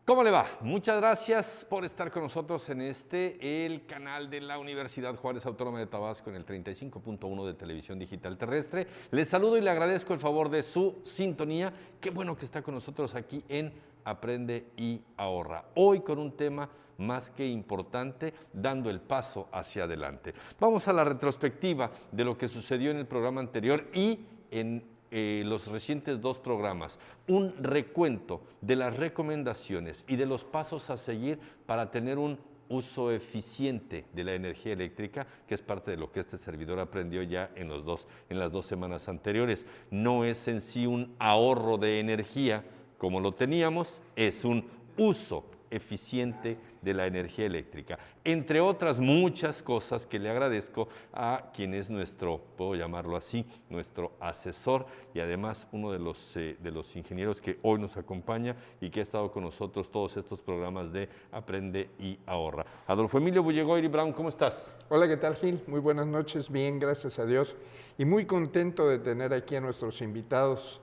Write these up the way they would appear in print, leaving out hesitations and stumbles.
¿Cómo le va? Muchas gracias por estar con nosotros en el canal de la Universidad Juárez Autónoma de Tabasco en el 35.1 de Televisión Digital Terrestre. Les saludo y le agradezco el favor de su sintonía. Qué bueno que está con nosotros aquí en Aprende y Ahorra. Hoy con un tema más que importante, dando el paso hacia adelante. Vamos a la retrospectiva de lo que sucedió en el programa anterior y en los recientes dos programas, un recuento de las recomendaciones y de los pasos a seguir para tener un uso eficiente de la energía eléctrica, que es parte de lo que este servidor aprendió ya en las dos semanas anteriores. No es en sí un ahorro de energía como lo teníamos, es un uso eficiente de la energía eléctrica, entre otras muchas cosas que le agradezco a quien es nuestro, puedo llamarlo así, nuestro asesor y además uno de los ingenieros que hoy nos acompaña y que ha estado con nosotros todos estos programas de Aprende y Ahorra. Adolfo Emilio Bullegoiri Brown, ¿cómo estás? Hola, ¿qué tal, Gil? Muy buenas noches, bien, gracias a Dios, y muy contento de tener aquí a nuestros invitados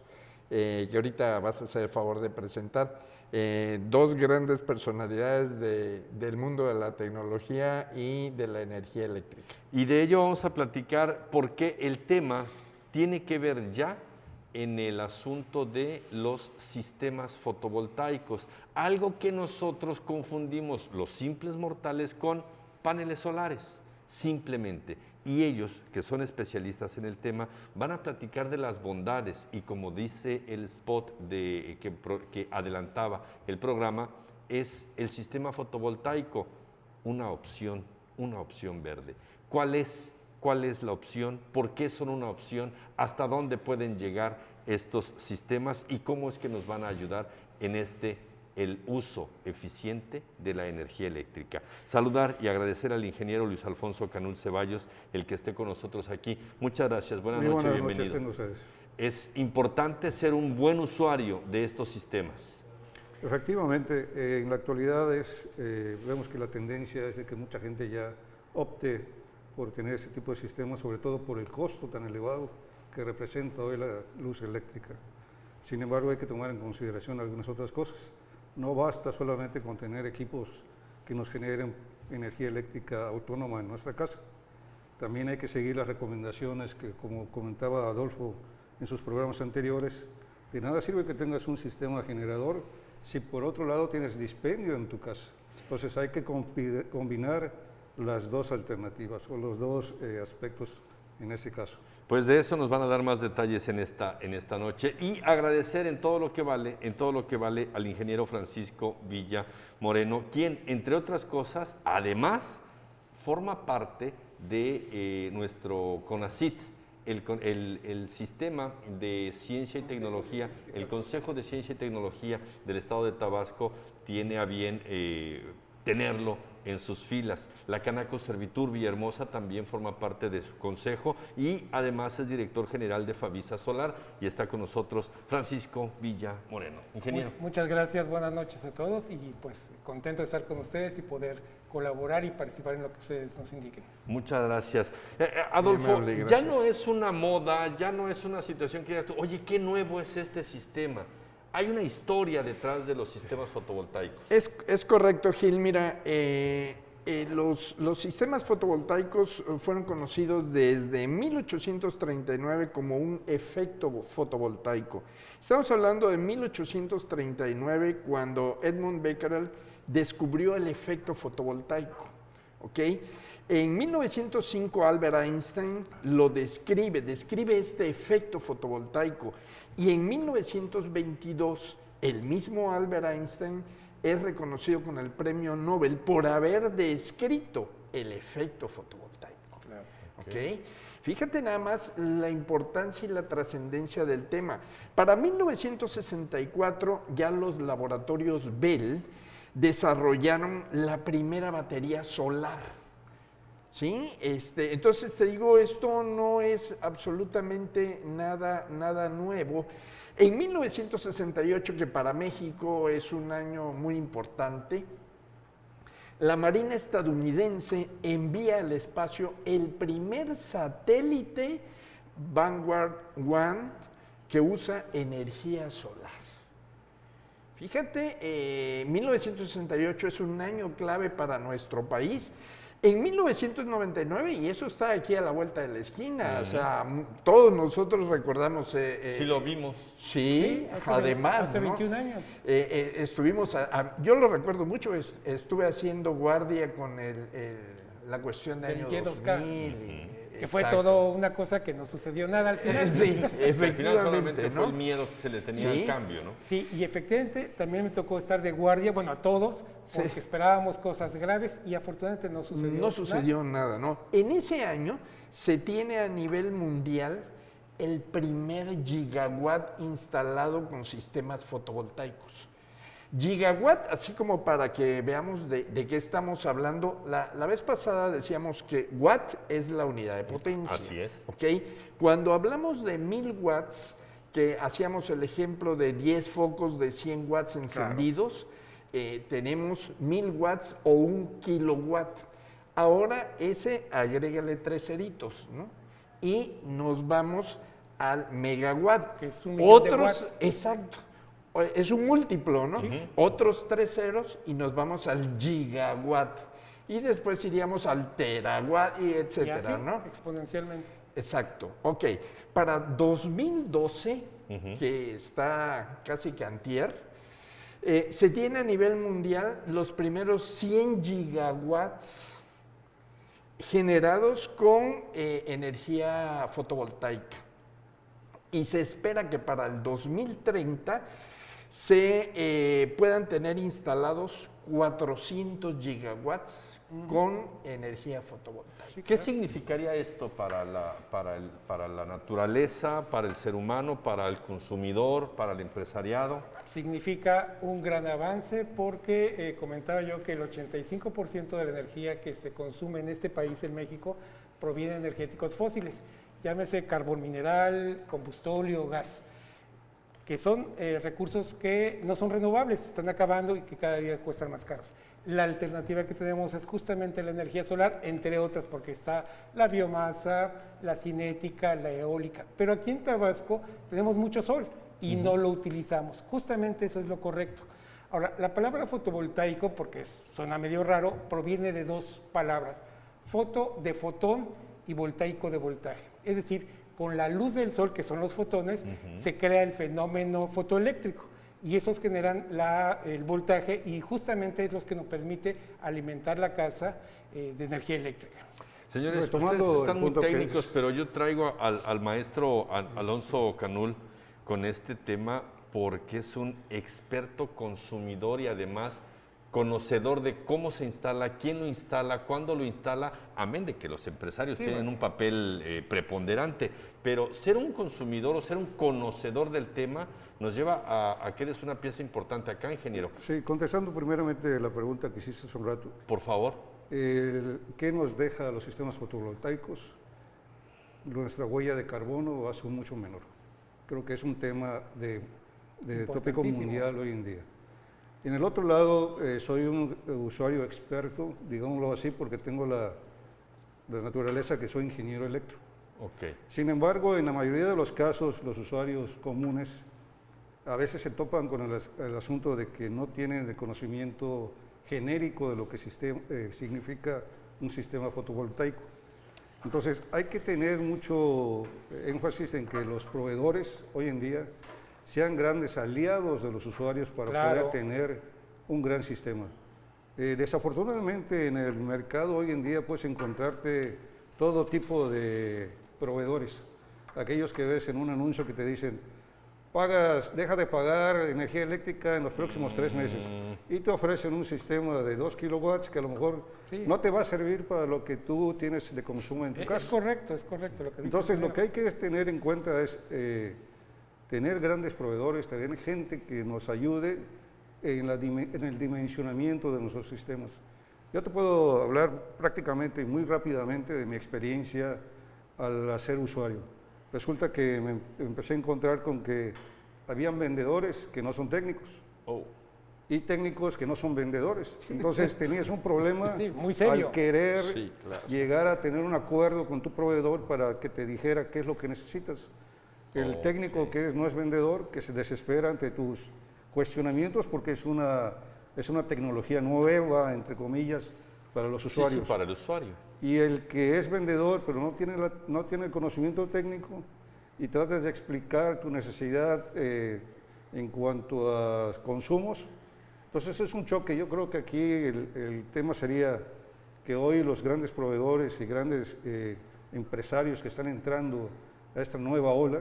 que ahorita vas a hacer el favor de presentar. Dos grandes personalidades del mundo de la tecnología y de la energía eléctrica. Y de ello vamos a platicar porque el tema tiene que ver ya en el asunto de los sistemas fotovoltaicos, algo que nosotros confundimos los simples mortales con paneles solares, simplemente. Y ellos, que son especialistas en el tema, van a platicar de las bondades y como dice el spot que adelantaba el programa, es el sistema fotovoltaico una opción verde. ¿Cuál es la opción? ¿Por qué son una opción? ¿Hasta dónde pueden llegar estos sistemas? ¿Y cómo es que nos van a ayudar en el uso eficiente de la energía eléctrica? Saludar y agradecer al ingeniero Luis Alfonso Canul Ceballos, el que esté con nosotros aquí. Muchas gracias, buenas noches, bienvenido. Buenas noches, tengo ustedes. Es importante ser un buen usuario de estos sistemas. Efectivamente, en la actualidad vemos que la tendencia es de que mucha gente ya opte por tener ese tipo de sistemas, sobre todo por el costo tan elevado que representa hoy la luz eléctrica. Sin embargo, hay que tomar en consideración algunas otras cosas. No basta solamente con tener equipos que nos generen energía eléctrica autónoma en nuestra casa. También hay que seguir las recomendaciones que, como comentaba Adolfo en sus programas anteriores, de nada sirve que tengas un sistema generador si por otro lado tienes dispendio en tu casa. Entonces hay que combinar las dos alternativas o los dos aspectos en ese caso. Pues de eso nos van a dar más detalles en esta noche y agradecer en todo lo que vale al ingeniero Francisco Villa Moreno, quien, entre otras cosas, además forma parte de nuestro CONACYT, el Sistema de Ciencia y Tecnología, el Consejo de Ciencia y Tecnología del Estado de Tabasco tiene a bien tenerlo en sus filas. La Canaco Servitur Villahermosa también forma parte de su consejo y además es director general de Favisa Solar y está con nosotros Francisco Villa Moreno. Ingeniero. Muchas gracias, buenas noches a todos y pues contento de estar con ustedes y poder colaborar y participar en lo que ustedes nos indiquen. Muchas gracias. Adolfo, ya no es una moda, ya no es una situación que digas tú, oye, qué nuevo es este sistema. Hay una historia detrás de los sistemas fotovoltaicos. Es correcto, Gil. Mira, los sistemas fotovoltaicos fueron conocidos desde 1839 como un efecto fotovoltaico. Estamos hablando de 1839 cuando Edmund Becquerel descubrió el efecto fotovoltaico. ¿Okay? En 1905 Albert Einstein lo describe este efecto fotovoltaico y en 1922 el mismo Albert Einstein es reconocido con el premio Nobel por haber descrito el efecto fotovoltaico. Claro. ¿Okay? Fíjate nada más la importancia y la trascendencia del tema. Para 1964 ya los laboratorios Bell desarrollaron la primera batería solar. ¿Sí? Entonces te digo, esto no es absolutamente nada nuevo. En 1968, que para México es un año muy importante, la Marina estadounidense envía al espacio el primer satélite Vanguard 1 que usa energía solar. Fíjate, 1968 es un año clave para nuestro país. En 1999, y eso está aquí a la vuelta de la esquina, o sea, todos nosotros recordamos... Sí lo vimos. Sí, además, hace ¿no? 21 años. Estuvimos, yo lo recuerdo mucho, estuve haciendo guardia con la cuestión de Del año Y2K. 2000. Que fue exacto. todo una cosa que no sucedió nada al final. Sí, Al final solamente efectivamente, fue el ¿no? miedo que se le tenía Sí. al cambio, ¿no? Sí, y efectivamente también me tocó estar de guardia, bueno, a todos, porque esperábamos cosas graves y afortunadamente no sucedió. No sucedió nada, ¿no? En ese año se tiene a nivel mundial el primer gigawatt instalado con sistemas fotovoltaicos. Gigawatt, así como para que veamos de qué estamos hablando, la vez pasada decíamos que watt es la unidad de potencia. Así es. ¿Ok? Cuando hablamos de 1000 watts, que hacíamos el ejemplo de 10 focos de 100 watts encendidos, tenemos 1000 watts o 1 kilowatt. Ahora ese agrégale 3 ceritos, ¿no? Y nos vamos al megawatt. Que es 1 millón de Otros, watts. exacto. Es un múltiplo, ¿no? Otros 3 ceros y nos vamos al gigawatt. Y después iríamos al terawatt y Y etcétera, así, ¿no? exponencialmente. Exacto. Ok. Para 2012, que está casi que antier, se tiene a nivel mundial los primeros 100 gigawatts generados con energía fotovoltaica. Y se espera que para el 2030 se puedan tener instalados 400 gigawatts con energía fotovoltaica. ¿Qué significaría esto para la naturaleza, para el ser humano, para el consumidor, para el empresariado? Significa un gran avance porque comentaba yo que el 85% de la energía que se consume en este país, en México, proviene de energéticos fósiles. Llámese carbón mineral, combustóleo, gas, que son recursos que no son renovables, se están acabando y que cada día cuestan más caros. La alternativa que tenemos es justamente la energía solar, entre otras, porque está la biomasa, la cinética, la eólica. Pero aquí en Tabasco tenemos mucho sol y no lo utilizamos. Justamente eso es lo correcto. Ahora, la palabra fotovoltaico, porque suena medio raro, proviene de dos palabras. Foto de fotón y voltaico de voltaje. Es decir, con la luz del sol, que son los fotones, se crea el fenómeno fotoeléctrico y esos generan el voltaje y justamente es lo que nos permite alimentar la casa de energía eléctrica. Señores, Retomando ustedes el están muy punto que técnicos, es- pero yo traigo al maestro Alonso Canul con este tema porque es un experto consumidor y además conocedor de cómo se instala, quién lo instala, cuándo lo instala, amén de que los empresarios tienen un papel preponderante, pero ser un consumidor o ser un conocedor del tema nos lleva a que eres una pieza importante acá, ingeniero. Sí, contestando primeramente la pregunta que hiciste hace un rato, Por favor. ¿qué nos deja los sistemas fotovoltaicos? Nuestra huella de carbono va a ser mucho menor. Creo que es un tema de tópico Importantísimo. mundial hoy en día. En el otro lado, soy un usuario experto, digámoslo así, porque tengo la naturaleza que soy ingeniero eléctrico. Ok. Sin embargo, en la mayoría de los casos, los usuarios comunes a veces se topan con el asunto de que no tienen el conocimiento genérico de lo que significa un sistema fotovoltaico. Entonces, hay que tener mucho énfasis en que los proveedores hoy en día sean grandes aliados de los usuarios para Claro. poder tener un gran sistema. Desafortunadamente, en el mercado hoy en día puedes encontrarte todo tipo de proveedores. Aquellos que ves en un anuncio que te dicen, deja de pagar energía eléctrica en los próximos 3 meses. Y te ofrecen un sistema de 2 kilowatts que a lo mejor Sí. no te va a servir para lo que tú tienes de consumo en tu Es casa. correcto lo que dice. Entonces, lo que hay que tener en cuenta es tener grandes proveedores, tener gente que nos ayude en el dimensionamiento de nuestros sistemas. Yo te puedo hablar prácticamente muy rápidamente de mi experiencia al ser usuario. Resulta que me empecé a encontrar con que habían vendedores que no son técnicos y técnicos que no son vendedores. Entonces tenías un problema Sí, muy serio. al querer Sí, claro. llegar a tener un acuerdo con tu proveedor para que te dijera qué es lo que necesitas. El técnico que no es vendedor, que se desespera ante tus cuestionamientos porque es una tecnología nueva, entre comillas, para los usuarios. Sí, para el usuario. Y el que es vendedor, pero no tiene el conocimiento técnico y tratas de explicar tu necesidad en cuanto a consumos, entonces es un choque. Yo creo que aquí el tema sería que hoy los grandes proveedores y grandes empresarios que están entrando a esta nueva ola,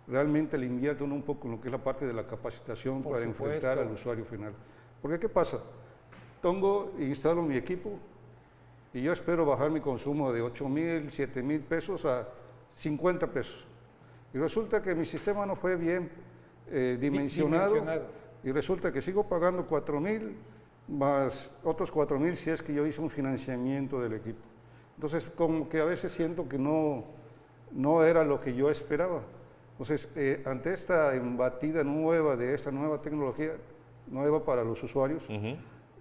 realmente le invierten un poco en lo que es la parte de la capacitación para enfrentar al usuario final. Porque ¿qué pasa? Instalo mi equipo y yo espero bajar mi consumo de 8,000, 7,000 pesos a 50 pesos. Y resulta que mi sistema no fue bien dimensionado y resulta que sigo pagando 4,000 más otros 4,000 si es que yo hice un financiamiento del equipo. Entonces, como que a veces siento que no era lo que yo esperaba. Entonces, ante esta embatida nueva de esta nueva tecnología, nueva para los usuarios,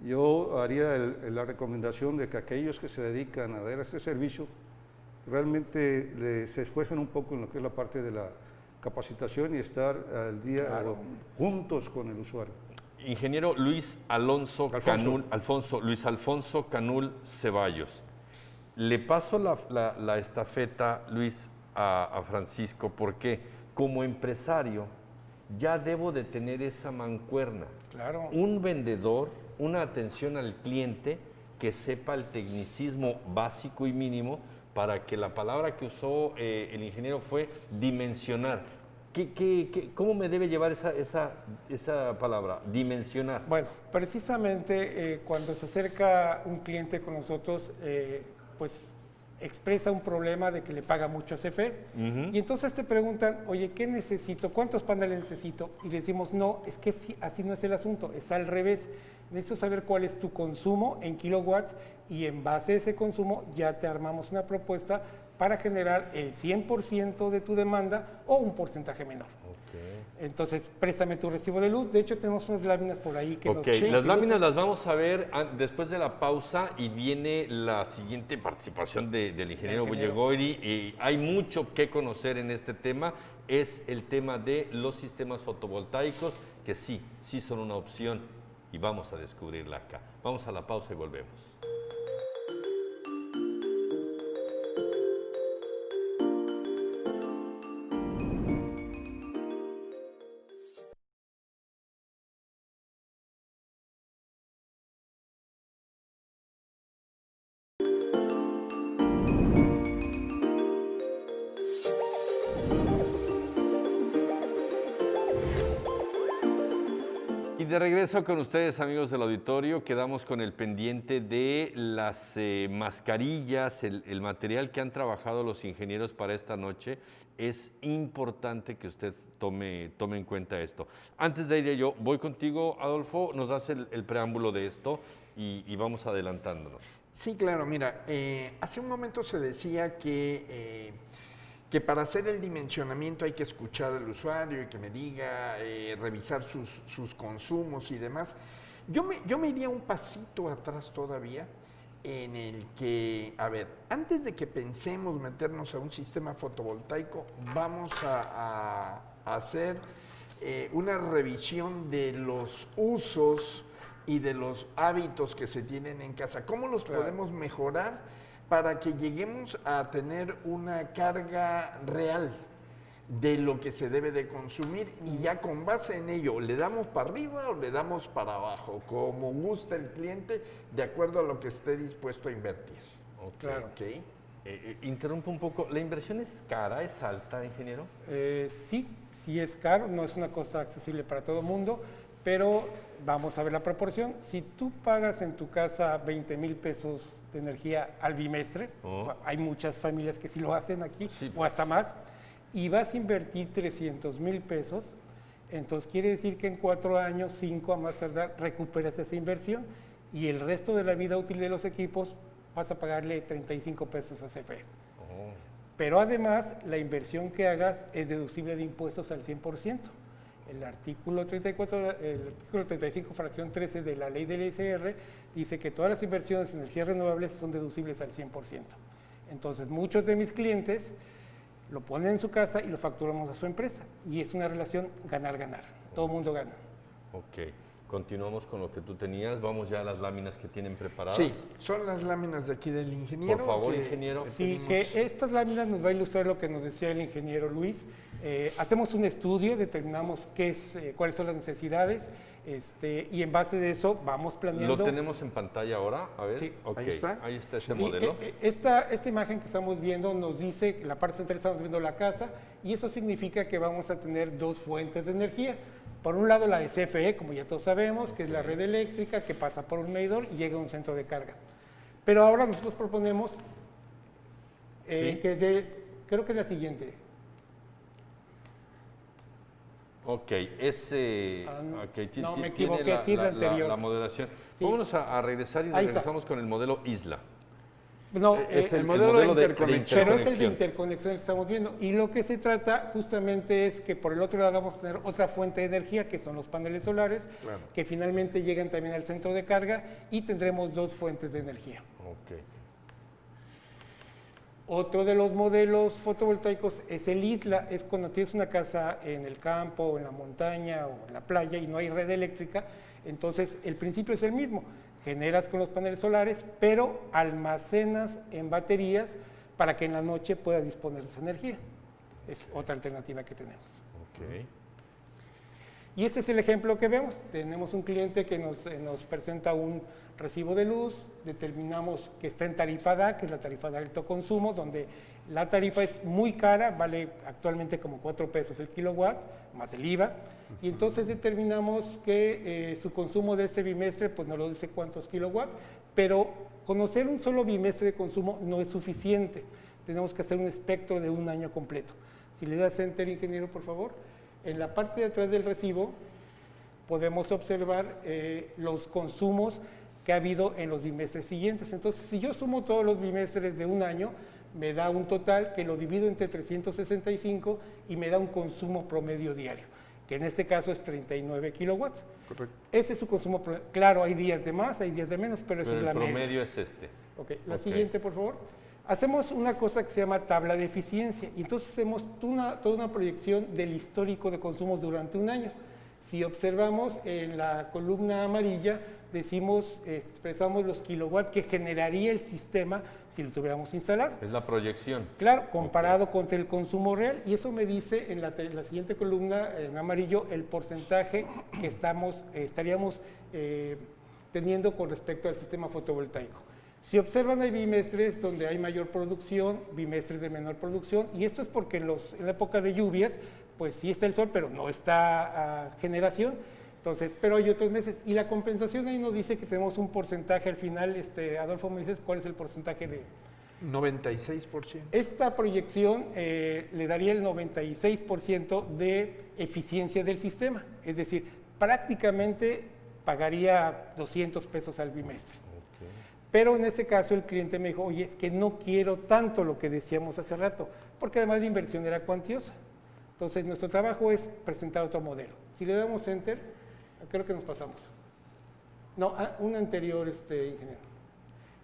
yo haría la recomendación de que aquellos que se dedican a dar este servicio realmente se esfuercen un poco en lo que es la parte de la capacitación y estar al día juntos con el usuario. Ingeniero Luis Alfonso Canul Ceballos. Le paso la estafeta, Luis, a Francisco, porque como empresario ya debo de tener esa mancuerna. Claro. Un vendedor, una atención al cliente que sepa el tecnicismo básico y mínimo para que la palabra que usó el ingeniero fue dimensionar. ¿Cómo me debe llevar esa palabra? Dimensionar. Bueno, precisamente cuando se acerca un cliente con nosotros, pues expresa un problema de que le paga mucho a CFE y entonces te preguntan, oye, ¿qué necesito? ¿Cuántos paneles necesito? Y le decimos, no, es que sí, así no es el asunto, es al revés. Necesito saber cuál es tu consumo en kilowatts y en base a ese consumo ya te armamos una propuesta para generar el 100% de tu demanda o un porcentaje menor. Entonces, préstame tu recibo de luz. De hecho, tenemos unas láminas por ahí que nos... Las láminas las vamos a ver después de la pausa y viene la siguiente participación del ingeniero Bullegoiri. Y hay mucho que conocer en este tema. Es el tema de los sistemas fotovoltaicos, que sí son una opción y vamos a descubrirla acá. Vamos a la pausa y volvemos. Y de regreso con ustedes, amigos del auditorio, quedamos con el pendiente de las mascarillas, el material que han trabajado los ingenieros para esta noche. Es importante que usted tome en cuenta esto. Antes de ir yo, voy contigo, Adolfo, nos das el preámbulo de esto y vamos adelantándonos. Sí, claro, mira, hace un momento se decía que para hacer el dimensionamiento hay que escuchar al usuario y que me diga, revisar sus consumos y demás. Yo me iría un pasito atrás todavía en el que, a ver, antes de que pensemos meternos a un sistema fotovoltaico, vamos a hacer una revisión de los usos y de los hábitos que se tienen en casa. ¿Cómo los podemos mejorar para que lleguemos a tener una carga real de lo que se debe de consumir y ya con base en ello, ¿le damos para arriba o le damos para abajo? Como gusta el cliente, de acuerdo a lo que esté dispuesto a invertir. Claro. Interrumpo un poco, ¿la inversión es cara, es alta, ingeniero? Sí es caro, no es una cosa accesible para todo el mundo, pero vamos a ver la proporción. Si tú pagas en tu casa 20,000 pesos de energía al bimestre, hay muchas familias que sí lo hacen aquí, o hasta más, y vas a invertir 300,000 pesos, entonces quiere decir que en 4 años, 5 a más tardar, recuperas esa inversión y el resto de la vida útil de los equipos vas a pagarle 35 pesos a CFE. Pero además, la inversión que hagas es deducible de impuestos al 100%. El artículo 35, fracción 13 de la ley del ISR dice que todas las inversiones en energías renovables son deducibles al 100%. Entonces, muchos de mis clientes lo ponen en su casa y lo facturamos a su empresa. Y es una relación ganar-ganar. Todo el mundo gana. Ok. Continuamos con lo que tú tenías. Vamos ya a las láminas que tienen preparadas. Sí, son las láminas de aquí del ingeniero. Por favor, que- ingeniero. Sí, tenemos- que estas láminas nos va a ilustrar lo que nos decía el ingeniero Luis. Hacemos un estudio, determinamos cuáles son las necesidades, y en base de eso vamos planeando. ¿Lo tenemos en pantalla ahora? A ver. Sí, Ok, ahí está. Ahí está este Sí, modelo. esta imagen que estamos viendo nos dice que en la parte central estamos viendo la casa y eso significa que vamos a tener dos fuentes de energía. Por un lado la de CFE, como ya todos sabemos, que es la red eléctrica que pasa por un medidor y llega a un centro de carga. Pero ahora nosotros proponemos Sí. creo que es la siguiente. Ok, ese. Ah, ok, no, me tiene equivoqué, sí, la anterior. la moderación. Sí. Vámonos a regresar y Ahí está. regresamos con el modelo Isla. No, Es el el modelo, modelo de de interconexión. pero es el de interconexión. interconexión que estamos viendo. Y lo que se trata justamente es que por el otro lado vamos a tener otra fuente de energía, que son los paneles solares, Claro. que finalmente llegan también al centro de carga y tendremos dos fuentes de energía. Ok. Otro de los modelos fotovoltaicos es el Isla, es cuando tienes una casa en el campo, o en la montaña o en la playa y no hay red eléctrica, entonces el principio es el mismo, generas con los paneles solares, pero almacenas en baterías para que en la noche puedas disponer de esa energía. Es otra alternativa que tenemos. Ok. Y este es el ejemplo que vemos. Tenemos un cliente que nos presenta un recibo de luz, determinamos que está en tarifa DAC, que es la tarifa de alto consumo, donde la tarifa es muy cara, vale actualmente como 4 pesos el kilowatt, más el IVA, y entonces determinamos que su consumo de ese bimestre, pues no lo dice cuántos kilowatts, pero conocer un solo bimestre de consumo no es suficiente, tenemos que hacer un espectro de un año completo. Si le das Enter, ingeniero, por favor. En la parte de atrás del recibo podemos observar los consumos que ha habido en los bimestres siguientes. Entonces, si yo sumo todos los bimestres de un año, me da un total que lo divido entre 365 y me da un consumo promedio diario, que en este caso es 39 kilowatts. Correcto. Ese es su consumo promedio. Claro, hay días de más, hay días de menos, pero esa Pero es la el media. promedio es este. Ok, la Ok. siguiente, por favor. Hacemos una cosa que se llama tabla de eficiencia y entonces hacemos toda una proyección del histórico de consumos durante un año. Si observamos en la columna amarilla, expresamos los kilowatts que generaría el sistema si lo tuviéramos instalado. Es la proyección. Claro, comparado contra el consumo real, y eso me dice en la siguiente columna, en amarillo, el porcentaje que estaríamos teniendo con respecto al sistema fotovoltaico. Si observan, hay bimestres donde hay mayor producción, bimestres de menor producción, y esto es porque en la época de lluvias, pues sí está el sol, pero no está generación. Entonces, pero hay otros meses. Y la compensación ahí nos dice que tenemos un porcentaje al final. Adolfo, ¿me dices cuál es el porcentaje de...? 96%. Esta proyección le daría el 96% de eficiencia del sistema. Es decir, prácticamente pagaría 200 pesos al bimestre. Ok. Pero en ese caso el cliente me dijo, oye, es que no quiero tanto lo que decíamos hace rato, porque además la inversión era cuantiosa. Entonces, nuestro trabajo es presentar otro modelo. Si le damos Enter, creo que nos pasamos. No, un anterior, ingeniero.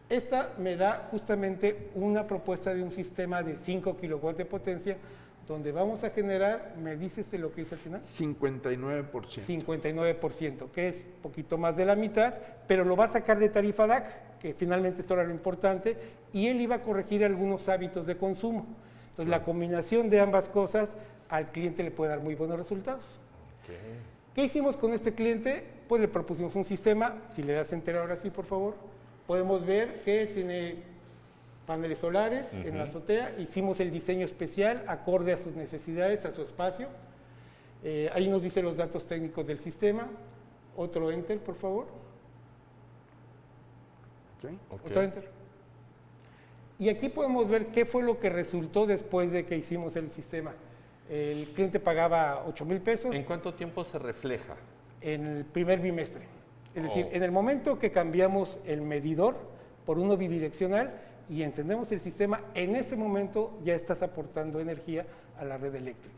Esta me da justamente una propuesta de un sistema de 5 kilowatts de potencia, donde vamos a generar, ¿me dices lo que dice al final? 59%. 59%, que es poquito más de la mitad, pero lo va a sacar de tarifa DAC, que finalmente esto era lo importante, y él iba a corregir algunos hábitos de consumo. Entonces, la combinación de ambas cosas al cliente le puede dar muy buenos resultados. Ok. ¿Qué hicimos con este cliente? Pues le propusimos un sistema, si le das Enter ahora sí, por favor, podemos ver que tiene paneles solares en la azotea, hicimos el diseño especial acorde a sus necesidades, a su espacio. Ahí nos dice los datos técnicos del sistema. Otro Enter, por favor. ¿Ok? Ok. Otro Enter. Y aquí podemos ver qué fue lo que resultó después de que hicimos el sistema. El cliente pagaba 8,000 pesos ¿En cuánto tiempo se refleja? en el primer bimestre. Es decir, Oh. en el momento que cambiamos el medidor por uno bidireccional y encendemos el sistema, en ese momento ya estás aportando energía a la red eléctrica.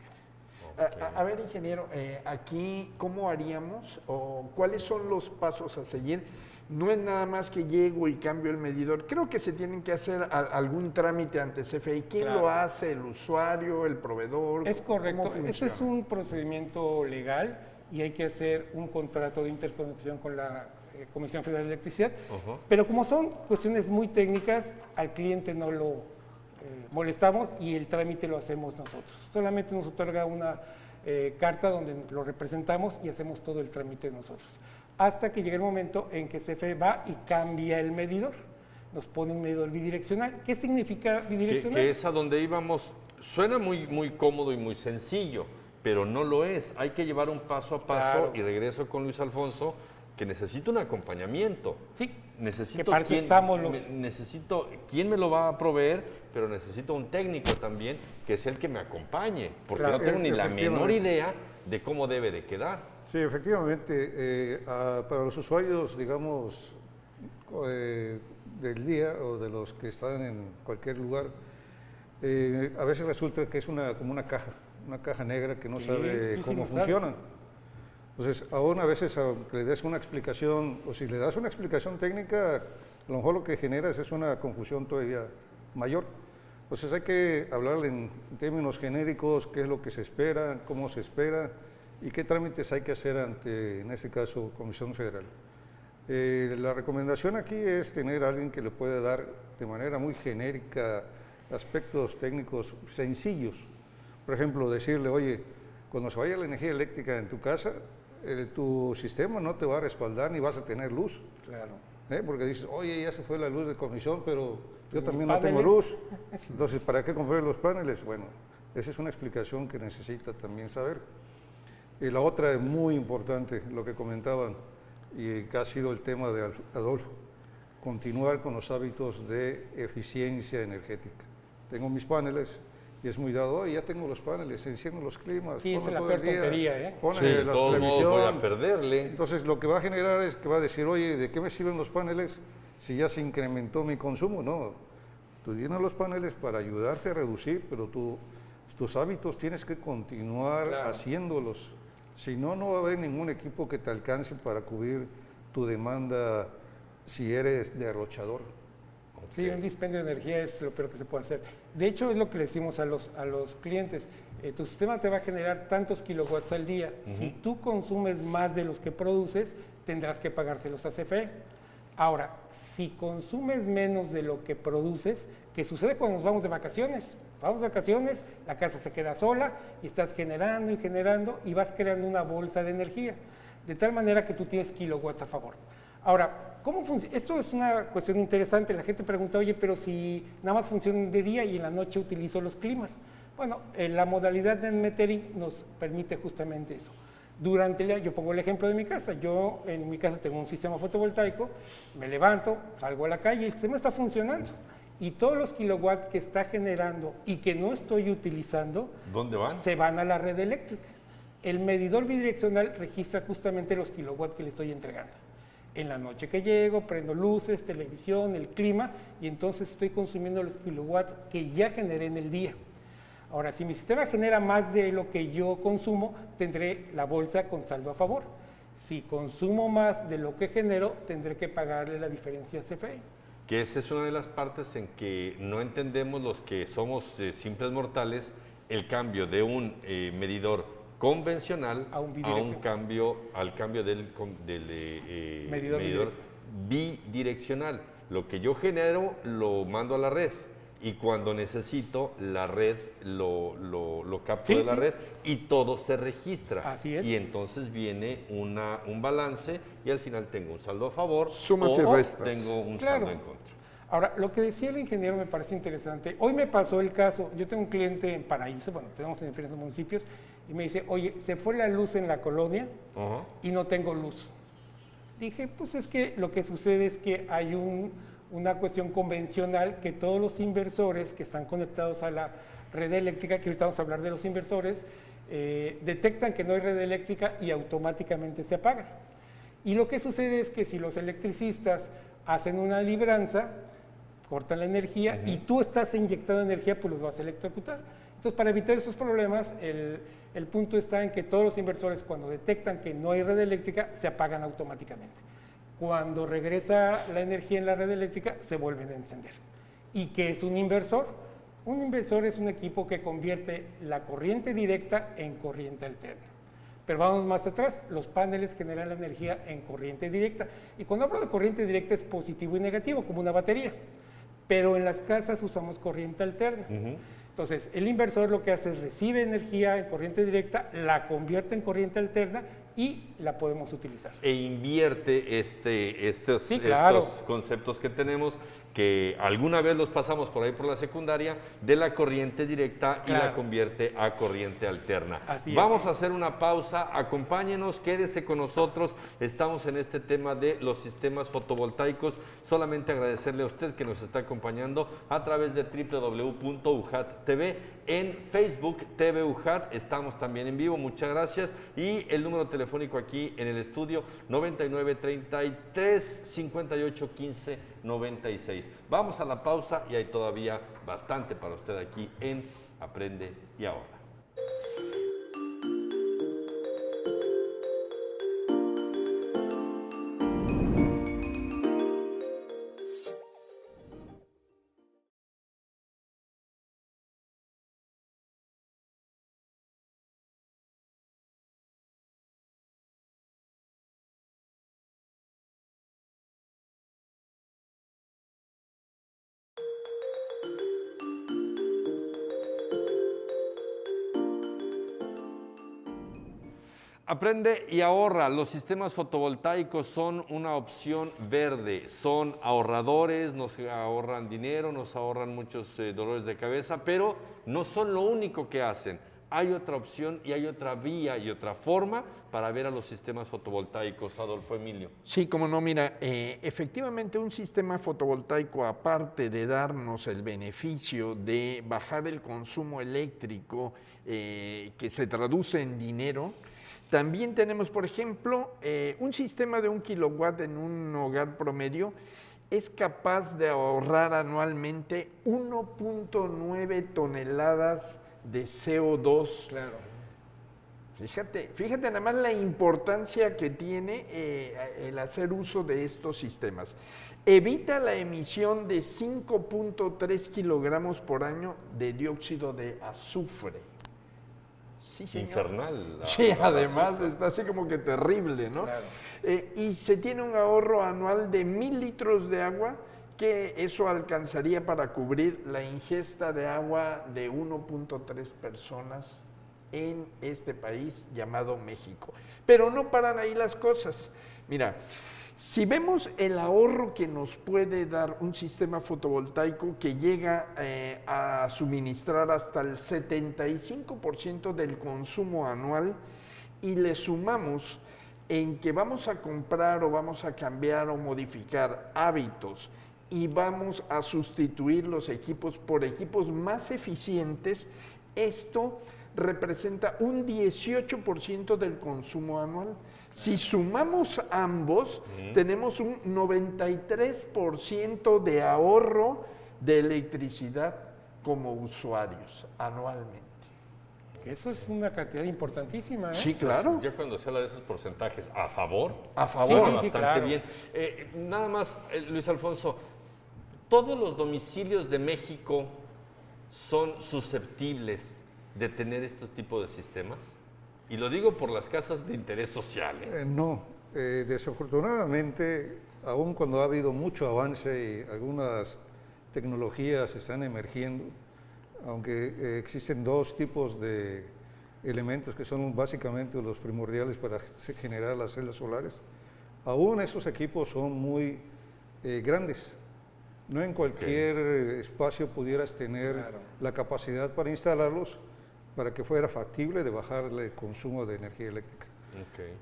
A ver, ingeniero, aquí, ¿cómo haríamos o cuáles son los pasos a seguir? No es nada más que llego y cambio el medidor. Creo que se tienen que hacer algún trámite ante CFE. ¿Quién Claro. lo hace? ¿El usuario? ¿El proveedor? Es correcto, ¿Cómo ese es funciona? un procedimiento legal y hay que hacer un contrato de interconexión con la Comisión Federal de Electricidad. Ujú. Pero como son cuestiones muy técnicas, al cliente no lo molestamos y el trámite lo hacemos nosotros. Solamente nos otorga una carta donde lo representamos y hacemos todo el trámite nosotros. Hasta que llegue el momento en que CFE va y cambia el medidor. Nos pone un medidor bidireccional. ¿Qué significa bidireccional? Que es a donde íbamos. Suena muy cómodo y muy sencillo, pero no lo es. Hay que llevar un paso a paso. Claro. Y regreso con Luis Alfonso, que necesita un acompañamiento. Sí, Necesito que para eso estamos necesito quién me lo va a proveer, pero necesito un técnico también que es el que me acompañe, porque Claro, no tengo ni la menor efectivamente. idea de cómo debe de quedar. Sí, efectivamente, para los usuarios, digamos, del día o de los que están en cualquier lugar, a veces resulta que es como una caja negra que no Sí, sabe sí, cómo no sabe. funciona. Entonces, aún a veces, aunque le des una explicación, o si le das una explicación técnica, a lo mejor lo que generas es una confusión todavía mayor. Entonces, hay que hablar en términos genéricos, qué es lo que se espera, cómo se espera y qué trámites hay que hacer ante, en este caso, Comisión Federal. La recomendación aquí es tener a alguien que le pueda dar de manera muy genérica aspectos técnicos sencillos. Por ejemplo, decirle, oye, cuando se vaya la energía eléctrica en tu casa, tu sistema no te va a respaldar ni vas a tener luz. Claro. Porque dices, oye, ya se fue la luz de comisión, pero yo ¿Mis también no tengo paneles? luz. Entonces, ¿para qué comprar los paneles? Bueno, esa es una explicación que necesita también saber. Y la otra es muy importante, lo que comentaban, y que ha sido el tema de Adolfo, continuar con los hábitos de eficiencia energética. Tengo mis paneles y es muy dado, oye, ya tengo los paneles, enciendo los climas, Sí, esa es la todo peor el día, tontería, ¿eh? pone Sí, de la todos modos voy a televisión. perderle. Entonces, lo que va a generar es que va a decir, oye, ¿de qué me sirven los paneles si ya se incrementó mi consumo? No, tú tienes los paneles para ayudarte a reducir, pero tus hábitos tienes que continuar Claro. haciéndolos. Si no, no va a haber ningún equipo que te alcance para cubrir tu demanda si eres derrochador. Sí, un dispendio de energía es lo peor que se puede hacer. De hecho, es lo que le decimos a los clientes. Tu sistema te va a generar tantos kilowatts al día. Si tú consumes más de los que produces, tendrás que pagárselos a CFE. Ahora, si consumes menos de lo que produces, ¿qué sucede cuando nos vamos de vacaciones? Vamos de vacaciones, la casa se queda sola y estás generando y generando y vas creando una bolsa de energía, de tal manera que tú tienes kilowatts a favor. Ahora, ¿cómo funciona? Esto es una cuestión interesante. La gente pregunta, oye, pero si nada más funcionan de día y en la noche utilizo los climas. Bueno, la modalidad de metering nos permite justamente eso. Durante el día, yo pongo el ejemplo de mi casa. Yo en mi casa tengo un sistema fotovoltaico, me levanto, salgo a la calle, el sistema está funcionando. Y todos los kilowatts que está generando y que no estoy utilizando, ¿Dónde van? se van a la red eléctrica. El medidor bidireccional registra justamente los kilowatts que le estoy entregando. En la noche que llego, prendo luces, televisión, el clima, y entonces estoy consumiendo los kilowatts que ya generé en el día. Ahora, si mi sistema genera más de lo que yo consumo, tendré la bolsa con saldo a favor. Si consumo más de lo que genero, tendré que pagarle la diferencia a CFE. Que esa es una de las partes en que no entendemos los que somos simples mortales el cambio de un medidor convencional A un bidireccional. al cambio del Medidor bidireccional. Lo que yo genero lo mando a la red y cuando necesito la red lo capto Sí, de la sí. red y todo se registra. Así es. Y entonces viene un balance y al final tengo un saldo a favor Sumas y o restas. tengo un Claro. saldo en contra. Ahora, lo que decía el ingeniero me parece interesante. Hoy me pasó el caso, yo tengo un cliente en Paraíso, bueno, tenemos en diferentes municipios, y me dice, oye, se fue la luz en la colonia Ajá. y no tengo luz. Dije, pues es que lo que sucede es que hay una cuestión convencional que todos los inversores que están conectados a la red eléctrica, que ahorita vamos a hablar de los inversores, detectan que no hay red eléctrica y automáticamente se apagan. Y lo que sucede es que si los electricistas hacen una libranza, cortan la energía y tú estás inyectando energía, pues los vas a electrocutar. Entonces, para evitar esos problemas, el punto está en que todos los inversores, cuando detectan que no hay red eléctrica, se apagan automáticamente. Cuando regresa la energía en la red eléctrica, se vuelven a encender. ¿Y qué es un inversor? Un inversor es un equipo que convierte la corriente directa en corriente alterna. Pero vamos más atrás, los paneles generan la energía en corriente directa. Y cuando hablo de corriente directa es positivo y negativo, como una batería. Pero en las casas usamos corriente alterna. Entonces, el inversor lo que hace es recibe energía en corriente directa, la convierte en corriente alterna y la podemos utilizar. E invierte estos conceptos que tenemos, que alguna vez los pasamos por ahí por la secundaria, de la corriente directa y la convierte a corriente alterna. Vamos a hacer una pausa, acompáñenos, quédese con nosotros, estamos en este tema de los sistemas fotovoltaicos. Solamente agradecerle a usted que nos está acompañando a través de www.ujat TV, en Facebook TV UJAT, estamos también en vivo, muchas gracias, y el número telefónico aquí en el estudio 99 33 58 15 96. Vamos a la pausa y hay todavía bastante para usted aquí en Aprende y Ahorra. Aprende y ahorra. Los sistemas fotovoltaicos son una opción verde, son ahorradores, nos ahorran dinero, nos ahorran muchos dolores de cabeza, pero no son lo único que hacen. Hay otra opción y hay otra vía y otra forma para ver a los sistemas fotovoltaicos, Adolfo Emilio. Sí, como no, mira, efectivamente un sistema fotovoltaico, aparte de darnos el beneficio de bajar el consumo eléctrico, que se traduce en dinero, también tenemos, por ejemplo, un sistema de 1 kilowatt en un hogar promedio es capaz de ahorrar anualmente 1.9 toneladas de CO2. Claro. Fíjate nada más la importancia que tiene el hacer uso de estos sistemas. Evita la emisión de 5.3 kilogramos por año de dióxido de azufre. Sí, señor. Infernal. Sí, además está así como que terrible, ¿no? Claro. Y se tiene un ahorro anual de 1,000 litros de agua, que eso alcanzaría para cubrir la ingesta de agua de 1.3 personas en este país llamado México. Pero no paran ahí las cosas. Mira, si vemos el ahorro que nos puede dar un sistema fotovoltaico que llega a suministrar hasta el 75% del consumo anual, y le sumamos en que vamos a comprar o vamos a cambiar o modificar hábitos y vamos a sustituir los equipos por equipos más eficientes, esto representa un 18% del consumo anual. Si sumamos ambos, tenemos un 93% de ahorro de electricidad como usuarios anualmente. Eso es una cantidad importantísima, ¿eh? Sí, claro. Ya cuando se habla de esos porcentajes, ¿a favor? A favor. Sí, Bastante claro. bien. Nada más, Luis Alfonso, ¿todos los domicilios de México son susceptibles de tener estos tipos de sistemas? Y lo digo por las casas de interés social. No, desafortunadamente, aun cuando ha habido mucho avance y algunas tecnologías están emergiendo, aunque existen dos tipos de elementos que son básicamente los primordiales para generar las celdas solares, aún esos equipos son muy grandes. No en cualquier espacio pudieras tener la capacidad para instalarlos, para que fuera factible de bajarle el consumo de energía eléctrica.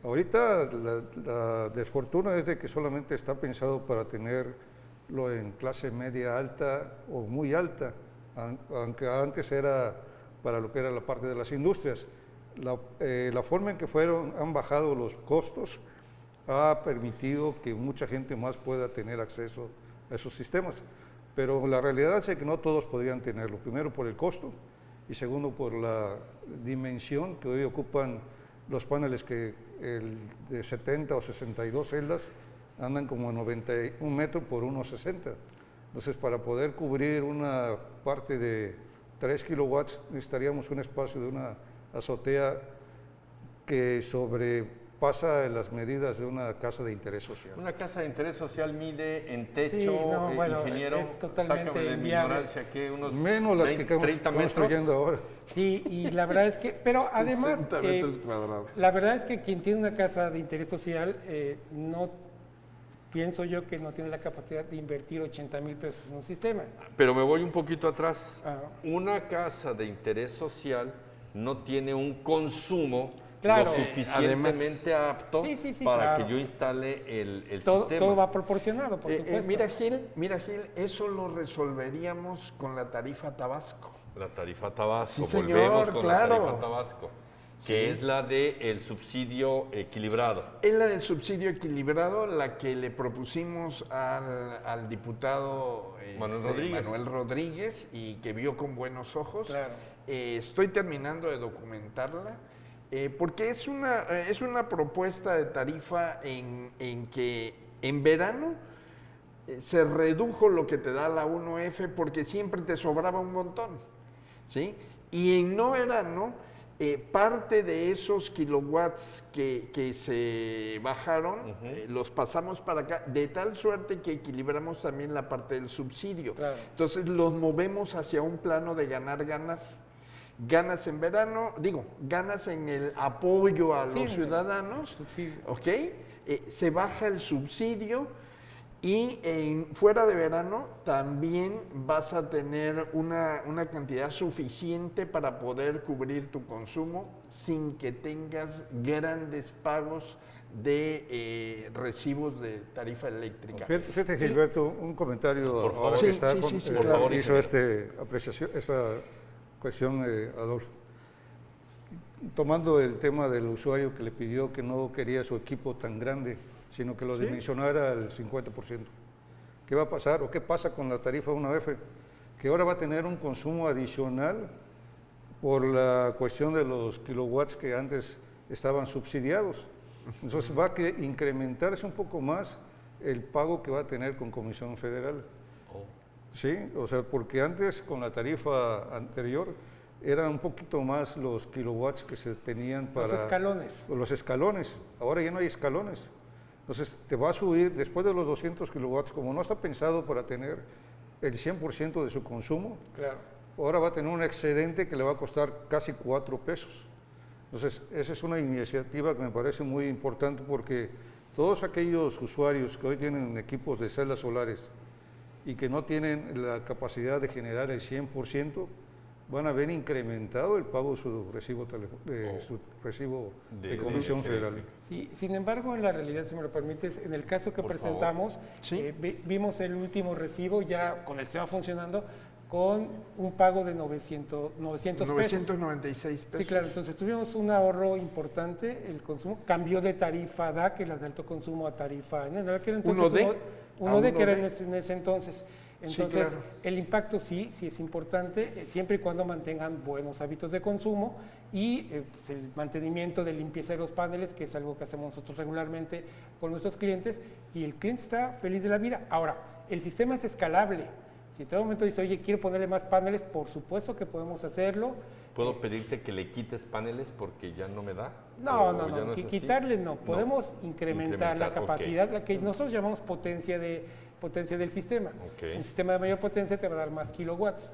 Ahorita la desfortuna es de que solamente está pensado para tenerlo en clase media alta o muy alta, aunque antes era para lo que era la parte de las industrias. La forma en que han bajado los costos ha permitido que mucha gente más pueda tener acceso a esos sistemas, pero la realidad es que no todos podrían tenerlo, primero por el costo y segundo por la dimensión que hoy ocupan los paneles, que de 70 o 62 celdas andan como 91 metros por 1,60. Entonces, para poder cubrir una parte de 3 kilowatts necesitaríamos un espacio de una azotea que sobrepasa las medidas de una casa de interés social. Una casa de interés social mide en techo, Sí, no, bueno, ingeniero, es totalmente sácame de mi inviable. ignorancia, que unos Menos las 20, que estamos 30 metros. construyendo ahora. Sí, y la verdad es que, pero además, 60 metros cuadrados. la verdad es que quien tiene una casa de interés social, no pienso yo que no tiene la capacidad de invertir 80,000 pesos en un sistema. Pero me voy un poquito atrás. Ah. Una casa de interés social no tiene un consumo Claro. lo suficientemente apto Sí, sí, sí, para claro. que yo instale el Todo, sistema. todo va proporcionado, por supuesto. Mira, Gil, eso lo resolveríamos con la tarifa Tabasco. La tarifa Tabasco, Sí, señor, volvemos con claro. la tarifa Tabasco, que es la del subsidio equilibrado. Es la del subsidio equilibrado, la que le propusimos al diputado Manuel Rodríguez y que vio con buenos ojos. Claro. Estoy terminando de documentarla porque es una propuesta de tarifa en que en verano se redujo lo que te da la 1F porque siempre te sobraba un montón, ¿sí? Y en no verano, parte de esos kilowatts que se bajaron, los pasamos para acá, de tal suerte que equilibramos también la parte del subsidio. Claro. Entonces los movemos hacia un plano de ganar. Ganas en verano, ganas en el apoyo a Sí, los en ciudadanos, subsidio. ¿ok? Se baja el subsidio y fuera de verano también vas a tener una cantidad suficiente para poder cubrir tu consumo sin que tengas grandes pagos de recibos de tarifa eléctrica. Fíjate, Gilberto, un comentario Por favor. ahora Sí, que está sí, sí, por favor, hizo ingeniero. esta cuestión, Adolfo. Tomando el tema del usuario que le pidió que no quería su equipo tan grande, sino que lo dimensionara al 50%. ¿Qué va a pasar o qué pasa con la tarifa 1F? Que ahora va a tener un consumo adicional por la cuestión de los kilowatts que antes estaban subsidiados. Entonces va a incrementarse un poco más el pago que va a tener con Comisión Federal. Sí, o sea, porque antes con la tarifa anterior eran un poquito más los kilowatts que se tenían para... Los escalones. Los escalones, ahora ya no hay escalones. Entonces te va a subir, después de los 200 kilowatts, como no está pensado para tener el 100% de su consumo, Claro. ahora va a tener un excedente que le va a costar casi 4 pesos. Entonces, esa es una iniciativa que me parece muy importante porque todos aquellos usuarios que hoy tienen equipos de celdas solares y que no tienen la capacidad de generar el 100%, van a ver incrementado el pago de su recibo, de Comisión Federal. Sí, sin embargo, en la realidad, si me lo permites, en el caso que Por presentamos, Sí. vimos el último recibo ya con el sistema funcionando con un pago de 900 pesos. 996 pesos. Sí, claro, entonces tuvimos un ahorro importante, el consumo cambió de tarifa DAC, que las de alto consumo, a tarifa en aquel entonces 1D. uno de que era 1D. en ese entonces. Entonces, claro. el impacto sí es importante, siempre y cuando mantengan buenos hábitos de consumo y pues, el mantenimiento de limpieza de los paneles, que es algo que hacemos nosotros regularmente con nuestros clientes, y el cliente está feliz de la vida. Ahora, el sistema es escalable. Si en todo momento dice, oye, quiero ponerle más paneles, por supuesto que podemos hacerlo. ¿Puedo pedirte que le quites paneles porque ya no me da? No, ¿O no, ya no, es así? quitarle no. Podemos incrementar la ok. capacidad, la que nosotros llamamos potencia del sistema. Ok. Un sistema de mayor potencia te va a dar más kilowatts.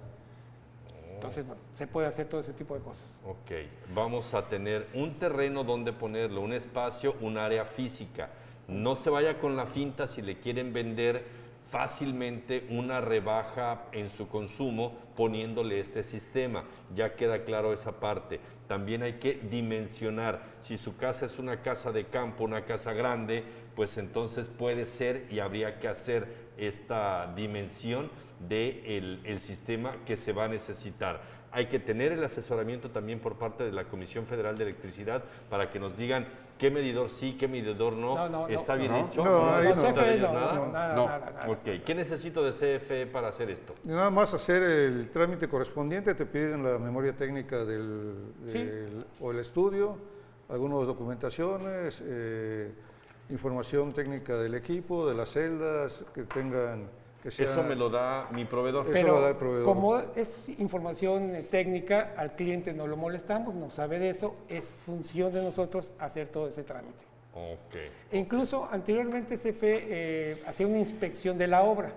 Entonces, bueno, se puede hacer todo ese tipo de cosas. Ok, vamos a tener un terreno donde ponerlo, un espacio, un área física. No se vaya con la finta si le quieren vender fácilmente una rebaja en su consumo poniéndole este sistema. Ya queda claro esa parte. También hay que dimensionar. Si su casa es una casa de campo, una casa grande, pues entonces puede ser y habría que hacer esta dimensión del el sistema que se va a necesitar. Hay que tener el asesoramiento también por parte de la Comisión Federal de Electricidad para que nos digan qué medidor sí, qué medidor no, está bien hecho. No, ahí no. CFE ¿No nada, No. nada. Ok, ¿qué necesito de CFE para hacer esto? Y nada más hacer el trámite correspondiente, te piden la memoria técnica Sí. o el estudio, algunas documentaciones, información técnica del equipo, de las celdas, que que sea... Eso me lo da mi proveedor. Eso lo da el proveedor. Como es información técnica, al cliente no lo molestamos, no sabe de eso, es función de nosotros hacer todo ese trámite. Ok. E incluso anteriormente CFE hacía una inspección de la obra.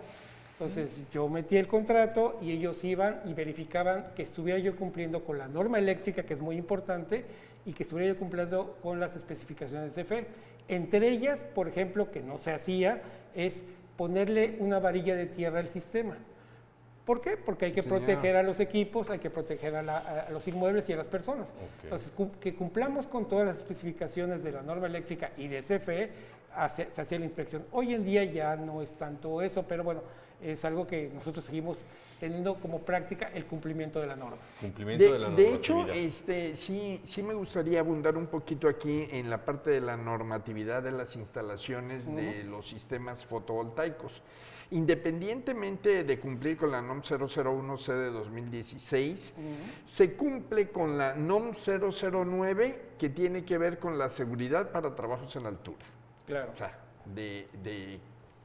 Entonces yo metí el contrato y ellos iban y verificaban que estuviera yo cumpliendo con la norma eléctrica, que es muy importante, y que estuviera yo cumpliendo con las especificaciones de CFE. Entre ellas, por ejemplo, que no se hacía, es ponerle una varilla de tierra al sistema. ¿Por qué? Porque hay que Señor. proteger a los equipos, hay que proteger a los inmuebles y a las personas. Ok. Entonces, que cumplamos con todas las especificaciones de la norma eléctrica y de CFE, se hacía la inspección. Hoy en día ya no es tanto eso, pero bueno, es algo que nosotros seguimos teniendo como práctica el cumplimiento de la norma. Cumplimiento de la De hecho, normatividad. sí me gustaría abundar un poquito aquí en la parte de la normatividad de las instalaciones de los sistemas fotovoltaicos. Independientemente de cumplir con la NOM 001C de 2016, se cumple con la NOM 009 que tiene que ver con la seguridad para trabajos en altura. Claro. O sea,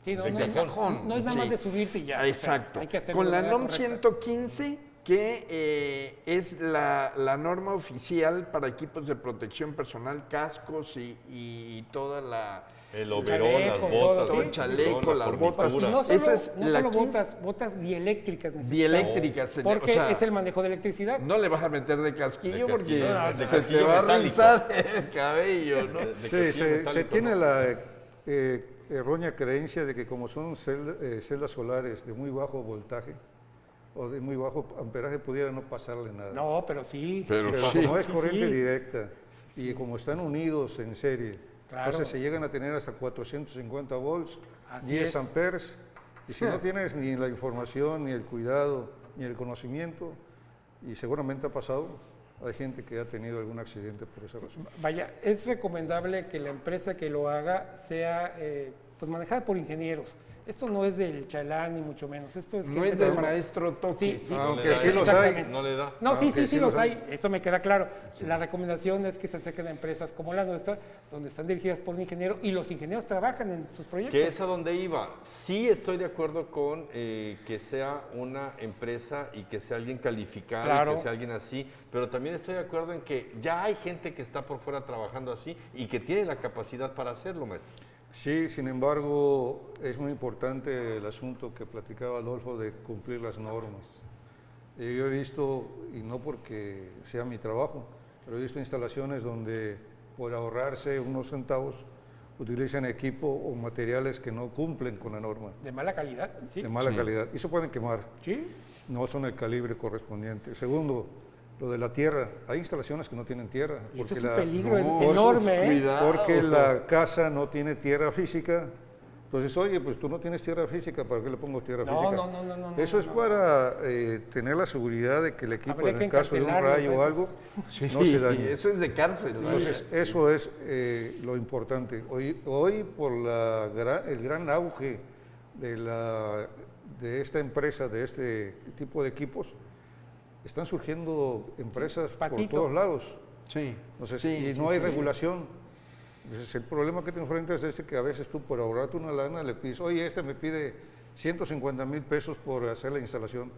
Sí, no, de no, cajón. no es nada más Sí. de subirte y ya. o sea, Exacto. hay que hacerlo Con de la manera NOM correcta. 115, que es la norma oficial para equipos de protección personal, cascos y toda la... El overol, las chaleco, botas, todo, la sí, chaleco, protección, las la botas. fornitura. Y no solo, Esa es no la solo 15. botas dieléctricas necesitamos. Dieléctricas, señor. Porque O sea, es el manejo de electricidad. no le vas a meter de casquillo, De porque casquillo, de se casquillo te va a metálico. rizar el cabello, ¿no? De Sí, casquillo se metálico, tiene ¿no? la errónea creencia de que como son celdas solares de muy bajo voltaje o de muy bajo amperaje, pudiera no pasarle nada. No, pero sí. Pero Pero sí. como es Sí, corriente sí. directa y como están unidos en serie, Claro. entonces se llegan a tener hasta 450 volts, Así 10 es. amperes, y si no tienes ni la información, ni el cuidado, ni el conocimiento, y seguramente ha pasado, hay gente que ha tenido algún accidente por esa razón. Vaya, es recomendable que la empresa que lo haga sea pues manejada por ingenieros. Esto no es del chalán ni mucho menos. Esto es No gente es del de- maestro Toques. Sí, sí. Aunque No le da, sí los hay. Exactamente. No le da. No, sí, Aunque sí, sí sí los los hay. Eso me queda claro. La recomendación es que se acerquen a empresas como la nuestra, donde están dirigidas por un ingeniero y los ingenieros trabajan en sus proyectos. Que es a donde iba. Sí estoy de acuerdo con que sea una empresa y que sea alguien calificado, Claro. y que sea alguien así, pero también estoy de acuerdo en que ya hay gente que está por fuera trabajando así y que tiene la capacidad para hacerlo, maestro. Sí, sin embargo, es muy importante el asunto que platicaba Adolfo de cumplir las normas. Yo he visto, y no porque sea mi trabajo, pero he visto instalaciones donde por ahorrarse unos centavos utilizan equipo o materiales que no cumplen con la norma, De mala calidad, sí. de mala calidad, y se pueden quemar, Sí. no son el calibre correspondiente. Segundo, lo de la tierra, hay instalaciones que no tienen tierra. Y eso es porque un la- peligro No, enorme, ¿eh? cuidado. porque la casa no tiene tierra física. Entonces, oye, pues tú no tienes tierra física, ¿para qué le pongo tierra No, física? no, Eso es no. para tener la seguridad de que el equipo, Habría en que el caso de un encarcelarlos rayo a o esos. algo, Sí, no se dañe. eso es de cárcel. ¿no? Entonces, eso es lo importante. Hoy por el gran auge de esta empresa, de este tipo de equipos, están surgiendo empresas por Patito. todos lados. Sí. Entonces, Sí, y sí, no hay sí. regulación. Entonces, el problema que te enfrentas es que a veces tú por ahorrarte una lana le pides, oye, este me pide 150,000 pesos por hacer la instalación,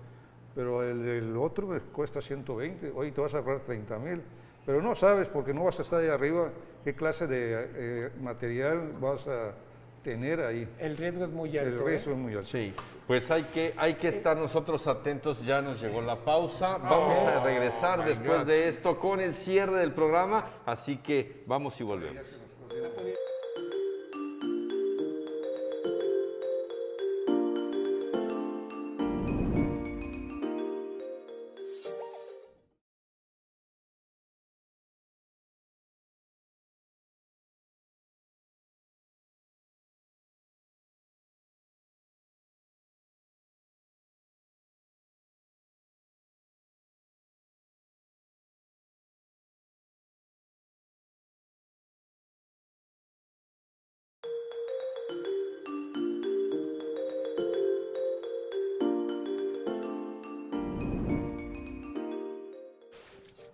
pero el otro me cuesta 120, oye, te vas a ahorrar 30,000, pero no sabes porque no vas a estar ahí arriba qué clase de material vas a tener ahí. El riesgo es muy El alto. riesgo es muy alto. Sí. Pues hay que estar nosotros atentos, ya nos llegó la pausa, vamos a regresar después de esto con el cierre del programa, así que vamos y volvemos.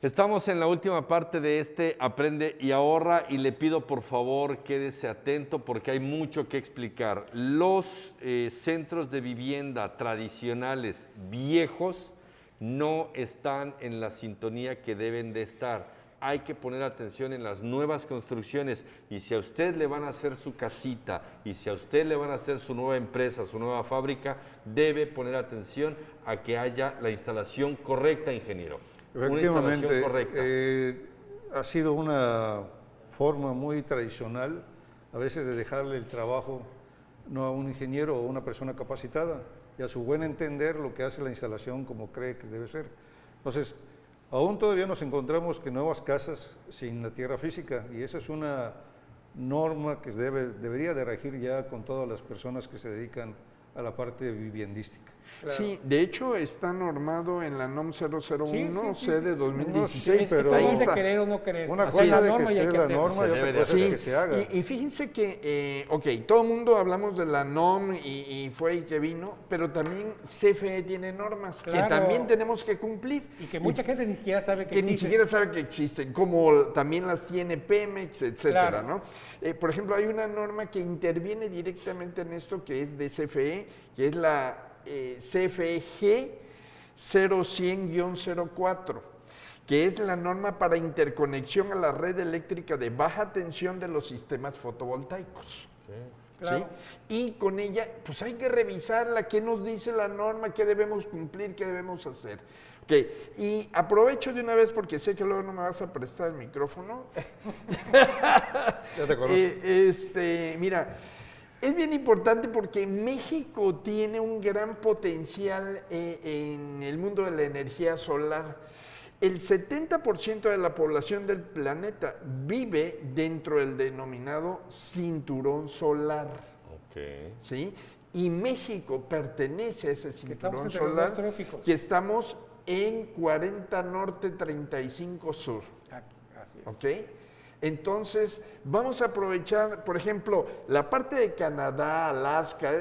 Estamos en la última parte de este Aprende y Ahorra y le pido por favor quédese atento porque hay mucho que explicar. Los centros de vivienda tradicionales viejos no están en la sintonía que deben de estar. Hay que poner atención en las nuevas construcciones y si a usted le van a hacer su casita y si a usted le van a hacer su nueva empresa, su nueva fábrica, debe poner atención a que haya la instalación correcta, ingeniero. Efectivamente, correcta. Ha sido una forma muy tradicional a veces de dejarle el trabajo no a un ingeniero o a una persona capacitada y a su buen entender lo que hace la instalación como cree que debe ser. Entonces, aún todavía nos encontramos que nuevas casas sin la tierra física y esa es una norma que debería de regir ya con todas las personas que se dedican a la parte viviendística. Claro. Sí, de hecho está normado en la NOM 001 C de 2016. Sí, pero es de querer o no querer. Una cosa es de que sea la norma y otra cosa es que sí, se haga. Y fíjense que, todo el mundo hablamos de la NOM y fue y que vino, pero también CFE tiene normas que también tenemos que cumplir. Y que mucha gente ni siquiera sabe que existen. Ni siquiera sabe que existen, como también las tiene Pemex, etcétera, ¿no? Por ejemplo, hay una norma que interviene directamente en esto que es de CFE, que es la CFG 0100-04, que es la norma para interconexión a la red eléctrica de baja tensión de los sistemas fotovoltaicos. Claro. ¿Sí? Y con ella, pues hay que revisarla, qué nos dice la norma, qué debemos cumplir, qué debemos hacer. Okay. Y aprovecho de una vez porque sé que luego no me vas a prestar el micrófono. Ya te conozco. Mira, es bien importante porque México tiene un gran potencial en el mundo de la energía solar. El 70% de la población del planeta vive dentro del denominado cinturón solar. Okay. ¿Sí? Y México pertenece a ese cinturón solar. Los trópicos. Que estamos en 40 norte, 35 sur. Así es. ¿Ok? Entonces, vamos a aprovechar, por ejemplo, la parte de Canadá, Alaska,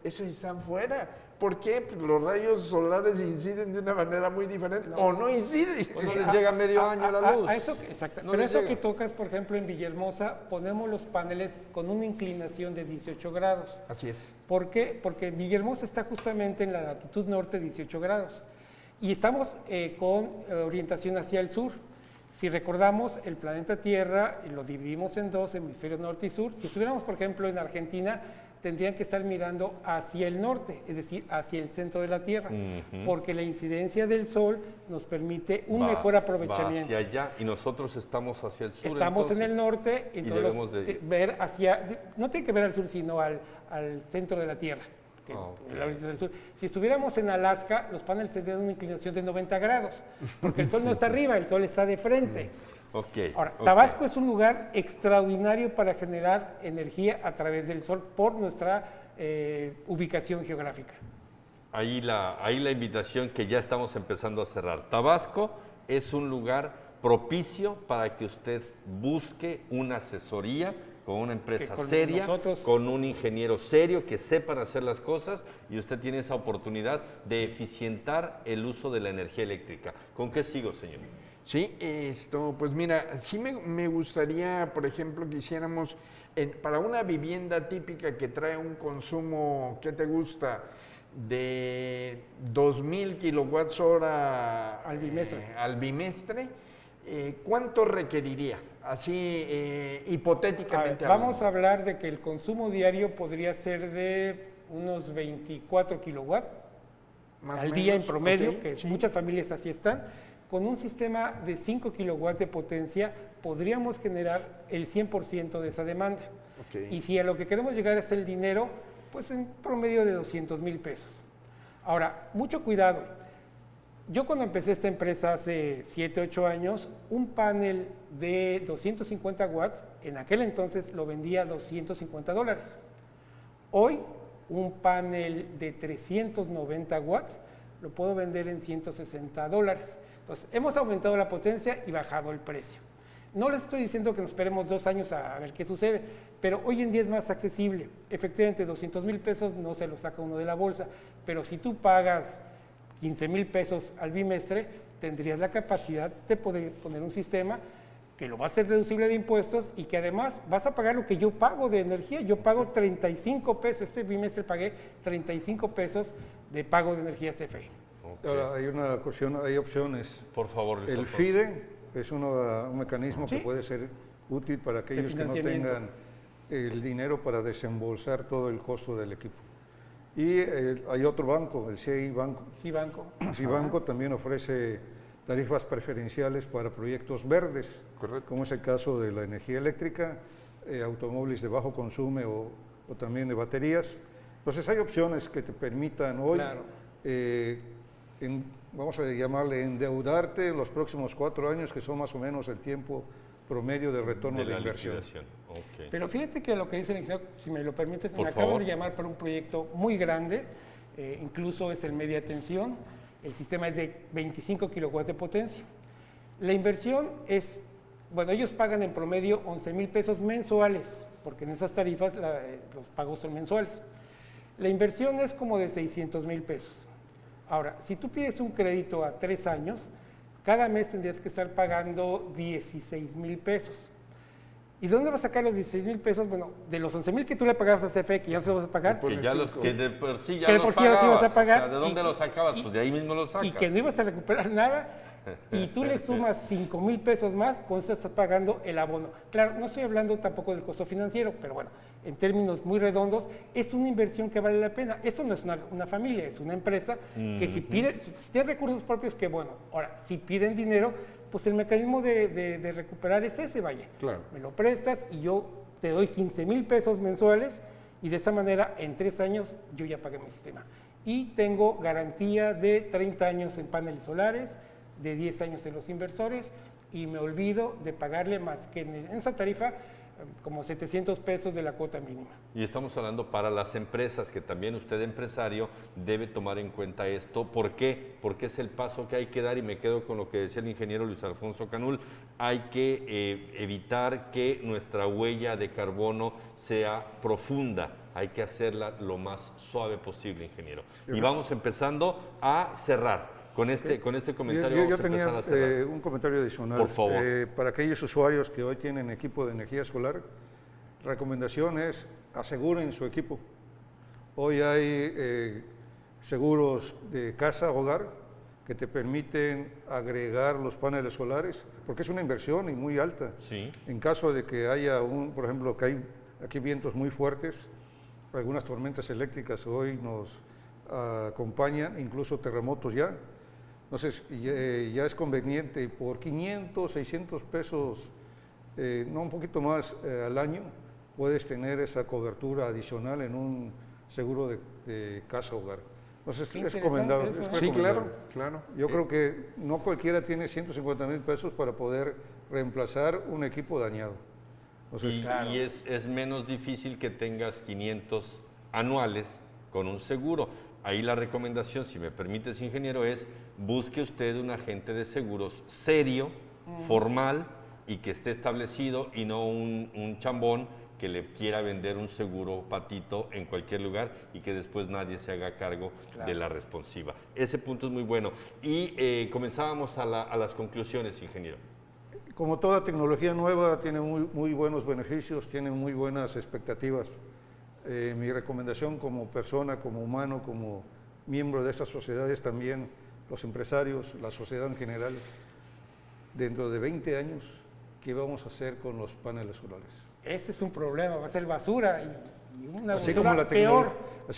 esos están fuera. ¿Por qué? Pues los rayos solares inciden de una manera muy diferente o no inciden. Pues no les llega medio año la luz. Exacto. No Pero les eso llega. que tocas, por ejemplo, en Villahermosa, ponemos los paneles con una inclinación de 18 grados. Así es. ¿Por qué? Porque Villahermosa está justamente en la latitud norte, 18 grados. Y estamos con orientación hacia el sur. Si recordamos, el planeta Tierra lo dividimos en dos, hemisferio norte y sur. Si estuviéramos, por ejemplo, en Argentina, tendrían que estar mirando hacia el norte, es decir, hacia el centro de la Tierra, porque la incidencia del Sol nos permite un mejor aprovechamiento. Va hacia allá y nosotros estamos hacia el sur. Estamos en el norte, y entonces debemos de ver hacia, no tiene que ver al sur, sino al centro de la Tierra. Que Okay. es la orientación del sur. Si estuviéramos en Alaska, los paneles tendrían una inclinación de 90 grados, porque el Sol no está arriba, el Sol está de frente. Okay. Ahora, Tabasco es un lugar extraordinario para generar energía a través del Sol por nuestra ubicación geográfica. Ahí la invitación que ya estamos empezando a cerrar. Tabasco es un lugar propicio para que usted busque una asesoría con una empresa seria, con un ingeniero serio que sepan hacer las cosas y usted tiene esa oportunidad de eficientar el uso de la energía eléctrica. ¿Con qué sigo, señor? Sí, pues mira, sí me gustaría, por ejemplo, que hiciéramos para una vivienda típica que trae un consumo, ¿qué te gusta? De 2,000 kilowatts hora al bimestre, ¿cuánto requeriría? Así, hipotéticamente. Vamos a hablar de que el consumo diario podría ser de unos 24 kilowatts al día en promedio, que muchas familias así están. Con un sistema de 5 kilowatts de potencia podríamos generar el 100% de esa demanda. Y si a lo que queremos llegar es el dinero, pues en promedio de 200,000 pesos. Ahora, mucho cuidado. Yo cuando empecé esta empresa hace 7, 8 años, un panel de 250 watts, en aquel entonces lo vendía a $250. Hoy, un panel de 390 watts lo puedo vender en $160. Entonces, hemos aumentado la potencia y bajado el precio. No les estoy diciendo que nos esperemos 2 años a ver qué sucede, pero hoy en día es más accesible. Efectivamente, 200,000 pesos no se los saca uno de la bolsa, pero si tú pagas 15,000 pesos al bimestre, tendrías la capacidad de poder poner un sistema que lo va a hacer deducible de impuestos y que además vas a pagar lo que yo pago de energía. Yo pago 35 pesos, este bimestre pagué 35 pesos de pago de energía CFE. Ok. Ahora, hay una cuestión, hay opciones. Por favor, Luis El Alfonso. FIDE es un mecanismo Sí. que puede ser útil para aquellos que no financiamiento. tengan el dinero para desembolsar todo el costo del equipo. Y hay otro banco, el CI Banco. Sí, banco. Cibanco también ofrece tarifas preferenciales para proyectos verdes, Correcto. como es el caso de la energía eléctrica, automóviles de bajo consumo o también de baterías. Entonces hay opciones que te permitan hoy, Claro. vamos a llamarle endeudarte los próximos 4 años, que son más o menos el tiempo promedio de retorno de, la inversión. liquidación. Ok. Pero fíjate que lo que dice el ingeniero, si me lo permites, Por me acaban favor. de llamar para un proyecto muy grande, incluso es el media tensión, el sistema es de 25 kilowatts de potencia. La inversión es, bueno, ellos pagan en promedio 11,000 pesos mensuales, porque en esas tarifas los pagos son mensuales. La inversión es como de 600,000 pesos. Ahora, si tú pides un crédito a 3 años, cada mes tendrías que estar pagando 16,000 pesos. ¿Y de dónde vas a sacar los 16,000 pesos? Bueno, de los 11,000 que tú le pagabas a CFE, que ya no se los vas a pagar, Que ya los, que de por sí ya Que de los por sí ya los ibas a pagabas. pagar, O sea, ¿de dónde y- los sacabas? y- Pues de ahí mismo los sacas. y que no ibas a recuperar nada, y tú le sumas 5,000 pesos más, con eso estás pagando el abono. Claro, no estoy hablando tampoco del costo financiero, pero bueno, en términos muy redondos, es una inversión que vale la pena. Esto no es una familia, es una empresa que si pide, si tiene recursos propios, que bueno. Ahora, si piden dinero, pues el mecanismo de recuperar es ese, vaya. Claro. Me lo prestas y yo te doy 15,000 pesos mensuales y de esa manera en 3 años yo ya pagué mi sistema. Y tengo garantía de 30 años en paneles solares, de 10 años en los inversores y me olvido de pagarle más que en esa tarifa como 700 pesos de la cuota mínima. Y estamos hablando para las empresas, que también usted, empresario, debe tomar en cuenta esto. ¿Por qué? Porque es el paso que hay que dar, y me quedo con lo que decía el ingeniero Luis Alfonso Canul. Hay que evitar que nuestra huella de carbono sea profunda. Hay que hacerla lo más suave posible, ingeniero. Y vamos empezando a cerrar. Con este comentario Yo vamos a tenía empezar a cerrar. un comentario adicional. Por favor. Para aquellos usuarios que hoy tienen equipo de energía solar, recomendación es aseguren su equipo. Hoy hay seguros de casa, hogar, que te permiten agregar los paneles solares, porque es una inversión y muy alta. Sí. En caso de que haya por ejemplo, que hay aquí vientos muy fuertes, algunas tormentas eléctricas hoy nos acompañan, incluso terremotos ya. Entonces, ya es conveniente por 500, 600 pesos, no un poquito más al año, puedes tener esa cobertura adicional en un seguro de casa-hogar. Entonces, Qué es interesante recomendable. eso, es ¿eh? Sí, recomendable. claro, claro. Yo creo que no cualquiera tiene 150,000 pesos para poder reemplazar un equipo dañado. Entonces, Y es menos difícil que tengas 500 anuales con un seguro. Ahí la recomendación, si me permites, ingeniero, es busque usted un agente de seguros serio, formal y que esté establecido, y no un chambón que le quiera vender un seguro patito en cualquier lugar y que después nadie se haga cargo de la responsiva. Ese punto es muy bueno. Y comenzábamos a las conclusiones, ingeniero. como toda tecnología nueva, tiene muy buenos beneficios, tiene muy buenas expectativas. Mi recomendación como persona, como humano, como miembro de esas sociedades también, los empresarios, la sociedad en general, dentro de 20 años, ¿qué vamos a hacer con los paneles solares? Ese es un problema, va a ser basura y una Así basura como peor.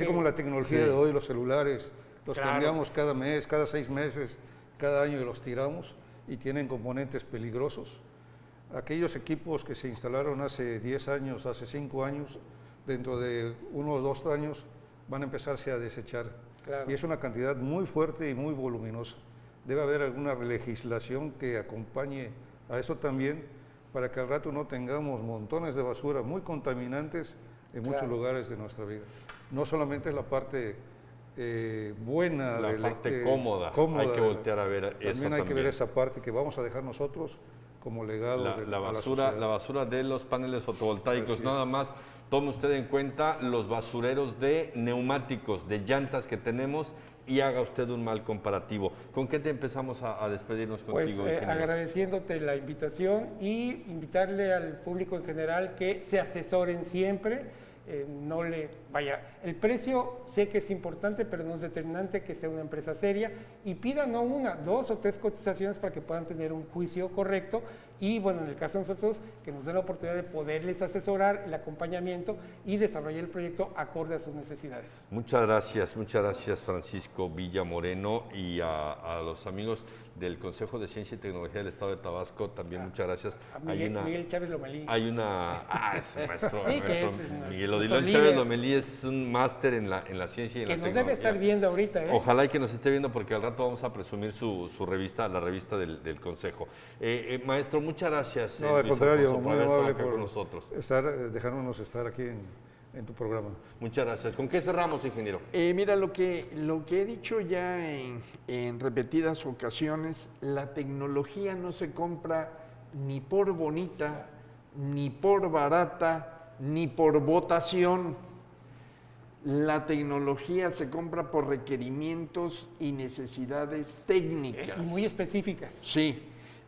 como la tecnología de hoy, los celulares, los Claro. cambiamos cada mes, cada 6 meses, cada año y los tiramos y tienen componentes peligrosos. Aquellos equipos que se instalaron hace 10 años, hace 5 años, dentro de 1 o 2 años van a empezarse a desechar. Claro. Y es una cantidad muy fuerte y muy voluminosa. Debe haber alguna legislación que acompañe a eso también, para que al rato no tengamos montones de basura muy contaminantes en muchos Claro. lugares de nuestra vida. No solamente la parte buena, La de parte cómoda, hay que voltear a ver esa también hay que ver también. esa parte que vamos a dejar nosotros como legado La a la basura, sociedad. la basura de los paneles fotovoltaicos. Así Nada más tome usted en cuenta los basureros de neumáticos, de llantas que tenemos y haga usted un mal comparativo. ¿Con qué te empezamos a despedirnos contigo? Pues agradeciéndote la invitación y invitarle al público en general que se asesoren siempre. No le vaya, el precio sé que es importante, pero no es determinante, que sea una empresa seria y pidan no una, 2 o 3 cotizaciones para que puedan tener un juicio correcto y bueno, en el caso de nosotros, que nos den la oportunidad de poderles asesorar el acompañamiento y desarrollar el proyecto acorde a sus necesidades. Muchas gracias Francisco Villa Moreno y a los amigos del Consejo de Ciencia y Tecnología del Estado de Tabasco, también muchas gracias. A Miguel Chávez Lomelí. Es maestro, sí, que es Miguel Odilon Chávez Lomelí es un máster en la ciencia y en la tecnología. Que nos debe estar viendo ahorita. Ojalá y que nos esté viendo porque al rato vamos a presumir su revista, la revista del Consejo. Maestro, muchas gracias. No, al contrario, muy amable por con nosotros. Dejándonos estar aquí en tu programa. Muchas gracias. ¿Con qué cerramos, ingeniero? Mira, lo que he dicho ya en repetidas ocasiones, la tecnología no se compra ni por bonita, ni por barata, ni por votación. La tecnología se compra por requerimientos y necesidades técnicas. Y muy específicas. Sí,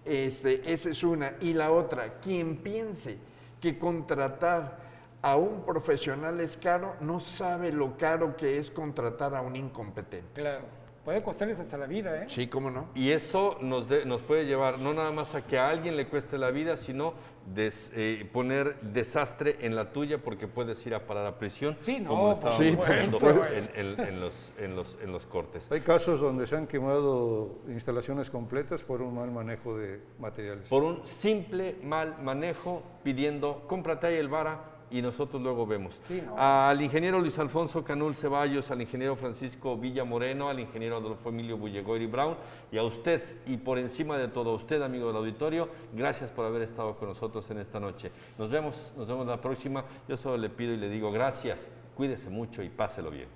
esa es una. Y la otra, quien piense que contratar a un profesional es caro, no sabe lo caro que es contratar a un incompetente. Claro, puede costarles hasta la vida, ¿eh? Sí, cómo no. Y eso nos puede llevar no nada más a que a alguien le cueste la vida, sino poner desastre en la tuya porque puedes ir a parar a prisión, sí, no, como estábamos sí, viendo en los cortes. Hay casos donde se han quemado instalaciones completas por un mal manejo de materiales. Por un simple mal manejo, pidiendo, cómprate ahí el vara, y nosotros luego vemos. Sí, no. Al ingeniero Luis Alfonso Canul Ceballos, al ingeniero Francisco Villa Moreno, al ingeniero Adolfo Emilio Bullegoiri Brown y a usted, y por encima de todo a usted, amigo del auditorio, gracias por haber estado con nosotros en esta noche. Nos vemos la próxima. Yo solo le pido y le digo gracias, cuídese mucho y páselo bien.